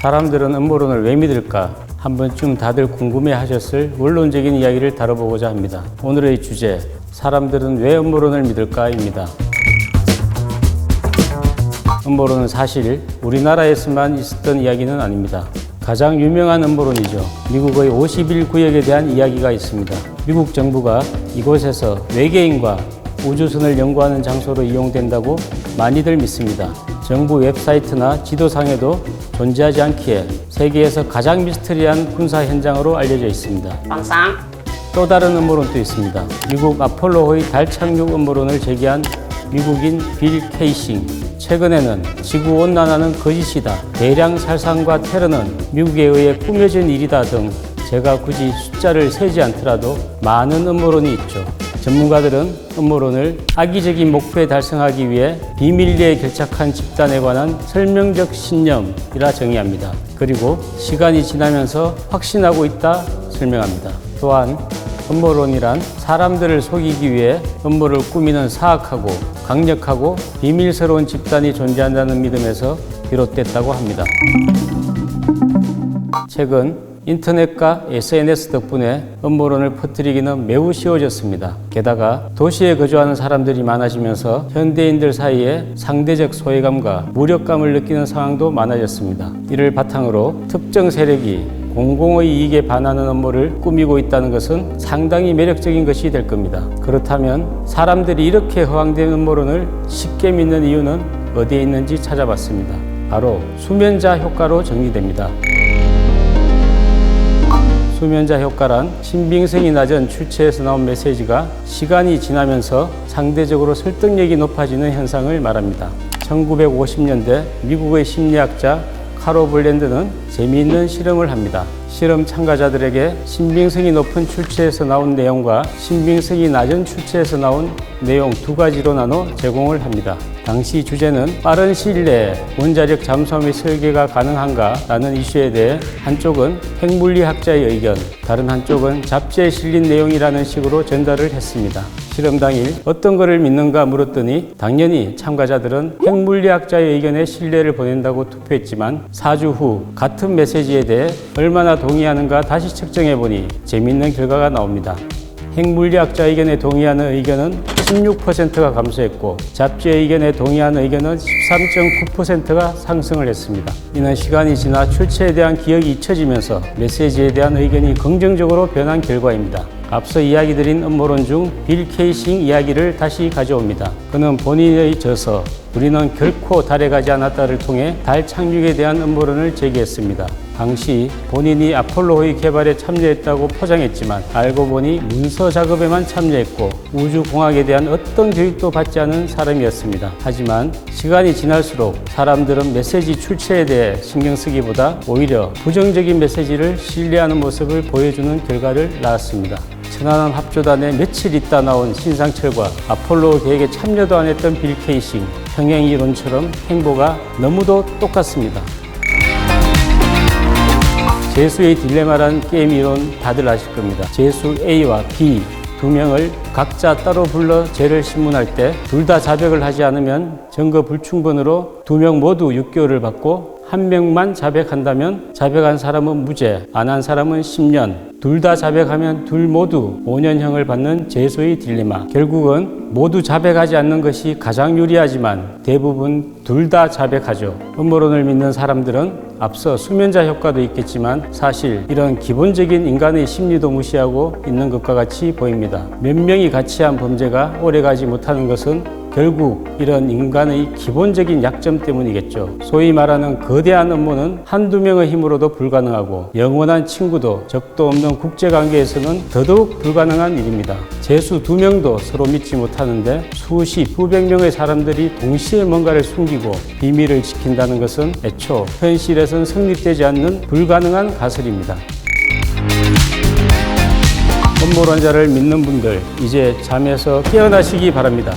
사람들은 음모론을 왜 믿을까? 한 번쯤 다들 궁금해하셨을 원론적인 이야기를 다뤄보고자 합니다. 오늘의 주제, 사람들은 왜 음모론을 믿을까?입니다. 음모론은 사실 우리나라에서만 있었던 이야기는 아닙니다. 가장 유명한 음모론이죠. 미국의 51구역에 대한 이야기가 있습니다. 미국 정부가 이곳에서 외계인과 우주선을 연구하는 장소로 이용된다고 많이들 믿습니다. 정부 웹사이트나 지도상에도 존재하지 않기에 세계에서 가장 미스터리한 군사 현장으로 알려져 있습니다. 또 다른 음모론도 있습니다. 미국 아폴로호의 달 착륙 음모론을 제기한 미국인 빌 케이싱. 최근에는 지구온난화는 거짓이다, 대량 살상과 테러는 미국에 의해 꾸며진 일이다 등 제가 굳이 숫자를 세지 않더라도 많은 음모론이 있죠. 전문가들은 음모론을 악의적인 목표에 달성하기 위해 비밀리에 결착한 집단에 관한 설명적 신념이라 정의합니다. 그리고 시간이 지나면서 확신하고 있다 설명합니다. 또한 음모론이란 사람들을 속이기 위해 음모를 꾸미는 사악하고 강력하고 비밀스러운 집단이 존재한다는 믿음에서 비롯됐다고 합니다. 최근 인터넷과 SNS 덕분에 음모론을 퍼뜨리기는 매우 쉬워졌습니다. 게다가 도시에 거주하는 사람들이 많아지면서 현대인들 사이에 상대적 소외감과 무력감을 느끼는 상황도 많아졌습니다. 이를 바탕으로 특정 세력이 공공의 이익에 반하는 음모를 꾸미고 있다는 것은 상당히 매력적인 것이 될 겁니다. 그렇다면 사람들이 이렇게 허황된 음모론을 쉽게 믿는 이유는 어디에 있는지 찾아봤습니다. 바로 수면자 효과로 정리됩니다. 수면자 효과란 신빙성이 낮은 출처에서 나온 메시지가 시간이 지나면서 상대적으로 설득력이 높아지는 현상을 말합니다. 1950년대 미국의 심리학자 카로 블랜드는 재미있는 실험을 합니다. 실험 참가자들에게 신빙성이 높은 출처에서 나온 내용과 신빙성이 낮은 출처에서 나온 내용 두 가지로 나눠 제공을 합니다. 당시 주제는 빠른 시일 내에 원자력 잠수함의 설계가 가능한가? 라는 이슈에 대해 한쪽은 핵물리학자의 의견, 다른 한쪽은 잡지에 실린 내용이라는 식으로 전달을 했습니다. 실험 당일 어떤 것을 믿는가 물었더니 당연히 참가자들은 핵물리학자의 의견에 신뢰를 보낸다고 투표했지만 4주 후 같은 메시지에 대해 얼마나 동의하는가 다시 측정해보니 재미있는 결과가 나옵니다. 핵물리학자 의견에 동의하는 의견은 16%가 감소했고 잡지의 의견에 동의하는 의견은 13.9%가 상승을 했습니다. 이는 시간이 지나 출처에 대한 기억이 잊혀지면서 메시지에 대한 의견이 긍정적으로 변한 결과입니다. 앞서 이야기 드린 음모론 중 빌 케이싱 이야기를 다시 가져옵니다. 그는 본인의 저서 우리는 결코 달에 가지 않았다를 통해 달 착륙에 대한 음모론을 제기했습니다. 당시 본인이 아폴로호의 개발에 참여했다고 포장했지만 알고 보니 문서 작업에만 참여했고 우주공학에 대한 어떤 교육도 받지 않은 사람이었습니다. 하지만 시간이 지날수록 사람들은 메시지 출처에 대해 신경 쓰기보다 오히려 부정적인 메시지를 신뢰하는 모습을 보여주는 결과를 낳았습니다. 천안함 합조단에 며칠 있다 나온 신상철과 아폴로 계획에 참여도 안 했던 빌 케이싱, 평행이론처럼 행보가 너무도 똑같습니다. 재수의 딜레마란 게임 이론 다들 아실 겁니다. 재수 A와 B 두 명을 각자 따로 불러 죄를 신문할 때 둘 다 자백을 하지 않으면 증거 불충분으로 두 명 모두 6개월을 받고 한 명만 자백한다면 자백한 사람은 무죄, 안 한 사람은 10년, 둘 다 자백하면 둘 모두 5년형을 받는 재수의 딜레마. 결국은 모두 자백하지 않는 것이 가장 유리하지만 대부분 둘 다 자백하죠. 음모론을 믿는 사람들은 앞서 수면자 효과도 있겠지만 사실 이런 기본적인 인간의 심리도 무시하고 있는 것과 같이 보입니다. 몇 명이 같이 한 범죄가 오래가지 못하는 것은 결국 이런 인간의 기본적인 약점 때문이겠죠. 소위 말하는 거대한 음모는 한두 명의 힘으로도 불가능하고 영원한 친구도 적도 없는 국제관계에서는 더더욱 불가능한 일입니다. 재수 2명도 서로 믿지 못하는데 수백 명의 사람들이 동시에 뭔가를 숨기고 비밀을 지킨다는 것은 애초 현실에선 성립되지 않는 불가능한 가설입니다. 음모론자를 믿는 분들, 이제 잠에서 깨어나시기 바랍니다.